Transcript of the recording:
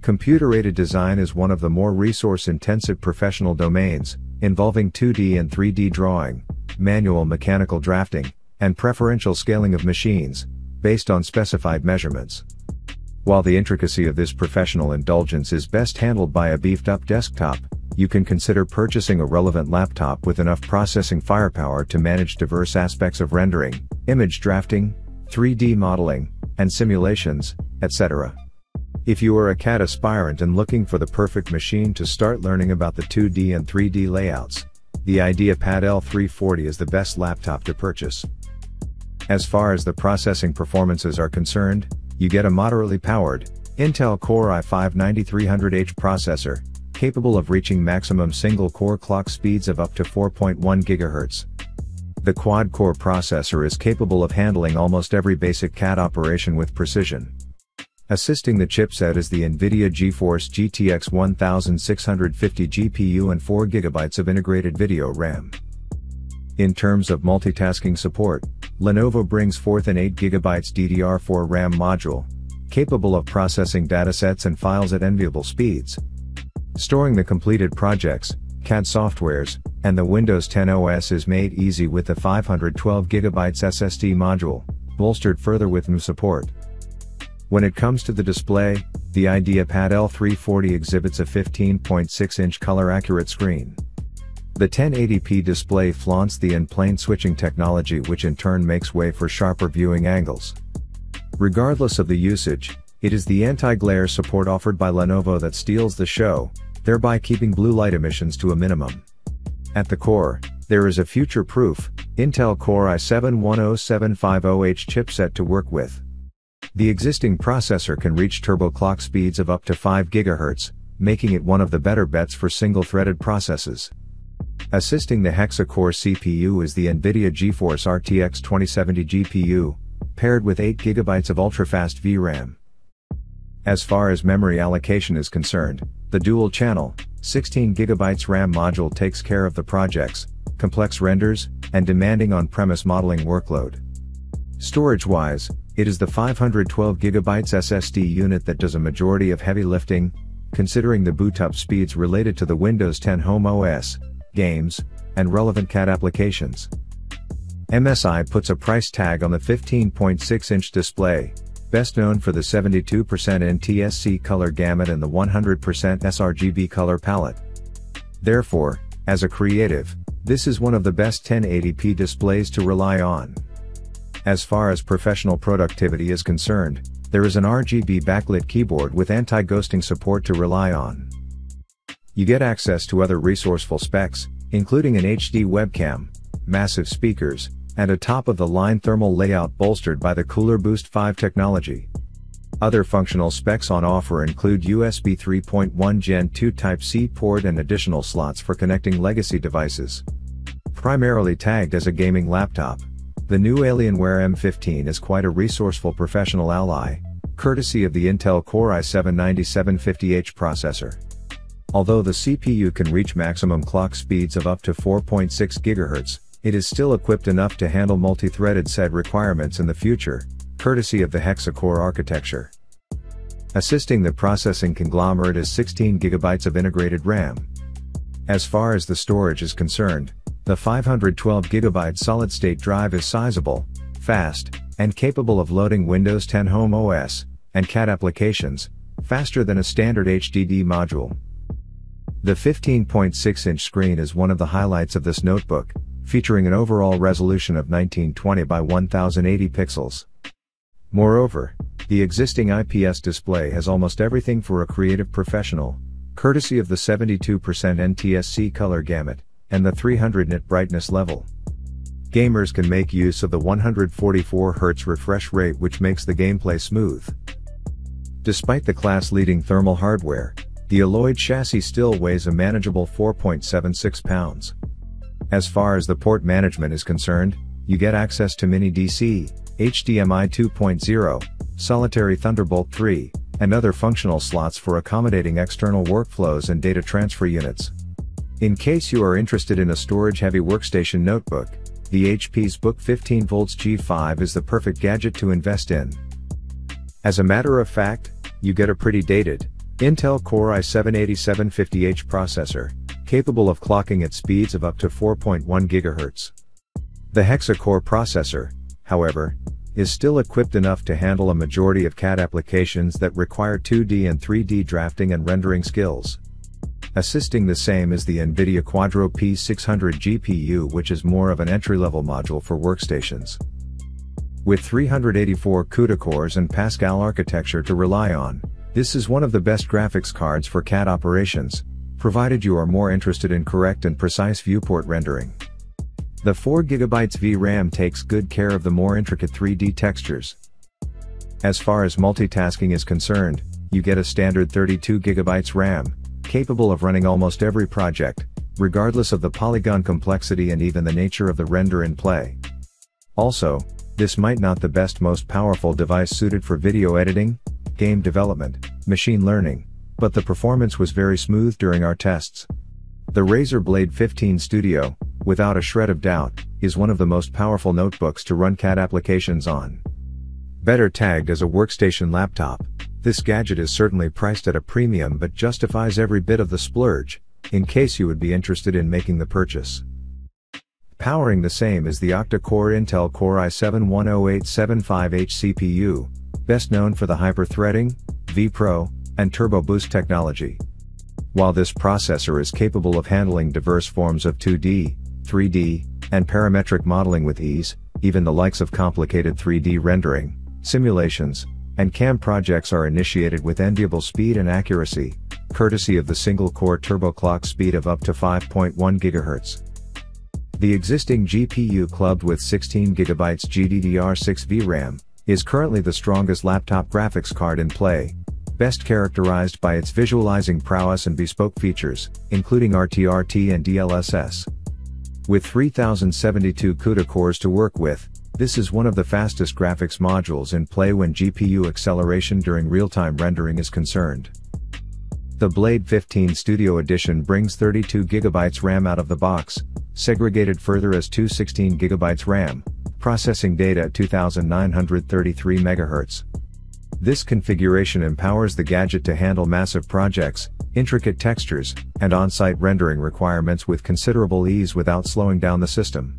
Computer-aided design is one of the more resource-intensive professional domains, involving 2D and 3D drawing, manual mechanical drafting, and preferential scaling of machines, based on specified measurements. While the intricacy of this professional indulgence is best handled by a beefed-up desktop, you can consider purchasing a relevant laptop with enough processing firepower to manage diverse aspects of rendering, image drafting, 3D modeling, and simulations, etc. If you are a CAD aspirant and looking for the perfect machine to start learning about the 2D and 3D layouts, the IdeaPad L340 is the best laptop to purchase. As far as the processing performances are concerned, you get a moderately powered, Intel Core i5-9300H processor, capable of reaching maximum single-core clock speeds of up to 4.1 GHz. The quad-core processor is capable of handling almost every basic CAD operation with precision. Assisting the chipset is the NVIDIA GeForce GTX 1650 GPU and 4 GB of integrated video RAM. In terms of multitasking support, Lenovo brings forth an 8 GB DDR4 RAM module, capable of processing datasets and files at enviable speeds. Storing the completed projects, CAD softwares, and the Windows 10 OS is made easy with the 512 GB SSD module, bolstered further with new support. When it comes to the display, the IdeaPad L340 exhibits a 15.6-inch color-accurate screen. The 1080p display flaunts the in-plane switching technology, which in turn makes way for sharper viewing angles. Regardless of the usage, it is the anti-glare support offered by Lenovo that steals the show, thereby keeping blue light emissions to a minimum. At the core, there is a future-proof, Intel Core i7-10750H chipset to work with. The existing processor can reach turbo clock speeds of up to 5 GHz, making it one of the better bets for single-threaded processes. Assisting the hexa-core CPU is the NVIDIA GeForce RTX 2070 GPU, paired with 8 GB of ultra-fast VRAM. As far as memory allocation is concerned, the dual-channel, 16 GB RAM module takes care of the project's complex renders and demanding on-premise modeling workload. Storage-wise, it is the 512 GB SSD unit that does a majority of heavy lifting, considering the boot-up speeds related to the Windows 10 Home OS, games, and relevant CAD applications. MSI puts a price tag on the 15.6-inch display, best known for the 72% NTSC color gamut and the 100% sRGB color palette. Therefore, as a creative, this is one of the best 1080p displays to rely on. As far as professional productivity is concerned, there is an RGB backlit keyboard with anti-ghosting support to rely on. You get access to other resourceful specs, including an HD webcam, massive speakers, and a top-of-the-line thermal layout bolstered by the Cooler Boost 5 technology. Other functional specs on offer include USB 3.1 Gen 2 Type-C port and additional slots for connecting legacy devices. Primarily tagged as a gaming laptop, the new Alienware M15 is quite a resourceful professional ally, courtesy of the Intel Core i7-9750H processor. Although the CPU can reach maximum clock speeds of up to 4.6 GHz, it is still equipped enough to handle multi-threaded SED requirements in the future, courtesy of the hexa-core architecture. Assisting the processing conglomerate is 16 GB of integrated RAM. As far as the storage is concerned, the 512 GB solid-state drive is sizable, fast, and capable of loading Windows 10 Home OS and CAD applications faster than a standard HDD module. The 15.6-inch screen is one of the highlights of this notebook, featuring an overall resolution of 1920 by 1080 pixels. Moreover, the existing IPS display has almost everything for a creative professional, courtesy of the 72% NTSC color gamut and the 300 nit brightness level. Gamers can make use of the 144 Hz refresh rate, which makes the gameplay smooth. Despite the class-leading thermal hardware, the alloyed chassis still weighs a manageable 4.76 pounds. As far as the port management is concerned, you get access to mini DC, HDMI 2.0, solitary Thunderbolt 3, and other functional slots for accommodating external workflows and data transfer units. In case you are interested in a storage-heavy workstation notebook, the HP Zbook 15V G5 is the perfect gadget to invest in. As a matter of fact, you get a pretty dated, Intel Core i7-8750H processor, capable of clocking at speeds of up to 4.1 GHz. The hexa-core processor, however, is still equipped enough to handle a majority of CAD applications that require 2D and 3D drafting and rendering skills. Assisting the same is the NVIDIA Quadro P600 GPU, which is more of an entry-level module for workstations. With 384 CUDA cores and Pascal architecture to rely on, this is one of the best graphics cards for CAD operations, provided you are more interested in correct and precise viewport rendering. The 4GB VRAM takes good care of the more intricate 3D textures. As far as multitasking is concerned, you get a standard 32GB RAM, capable of running almost every project, regardless of the polygon complexity and even the nature of the render in play. Also, this might not the best most powerful device suited for video editing, game development, machine learning, but the performance was very smooth during our tests. The Razer Blade 15 Studio, without a shred of doubt, is one of the most powerful notebooks to run CAD applications on. Better tagged as a workstation laptop, this gadget is certainly priced at a premium but justifies every bit of the splurge, in case you would be interested in making the purchase. Powering the same is the octa-core Intel Core i7-10875H CPU, best known for the hyper-threading, vPro, and Turbo Boost technology. While this processor is capable of handling diverse forms of 2D, 3D, and parametric modeling with ease, even the likes of complicated 3D rendering, simulations, and CAM projects are initiated with enviable speed and accuracy, courtesy of the single-core turbo clock speed of up to 5.1 GHz. The existing GPU clubbed with 16GB GDDR6 VRAM, is currently the strongest laptop graphics card in play, best characterized by its visualizing prowess and bespoke features, including RTRT and DLSS. With 3072 CUDA cores to work with, this is one of the fastest graphics modules in play when GPU acceleration during real-time rendering is concerned. The Blade 15 Studio Edition brings 32GB RAM out of the box, segregated further as two 16GB RAM, processing data at 2933 MHz. This configuration empowers the gadget to handle massive projects, intricate textures, and on-site rendering requirements with considerable ease without slowing down the system.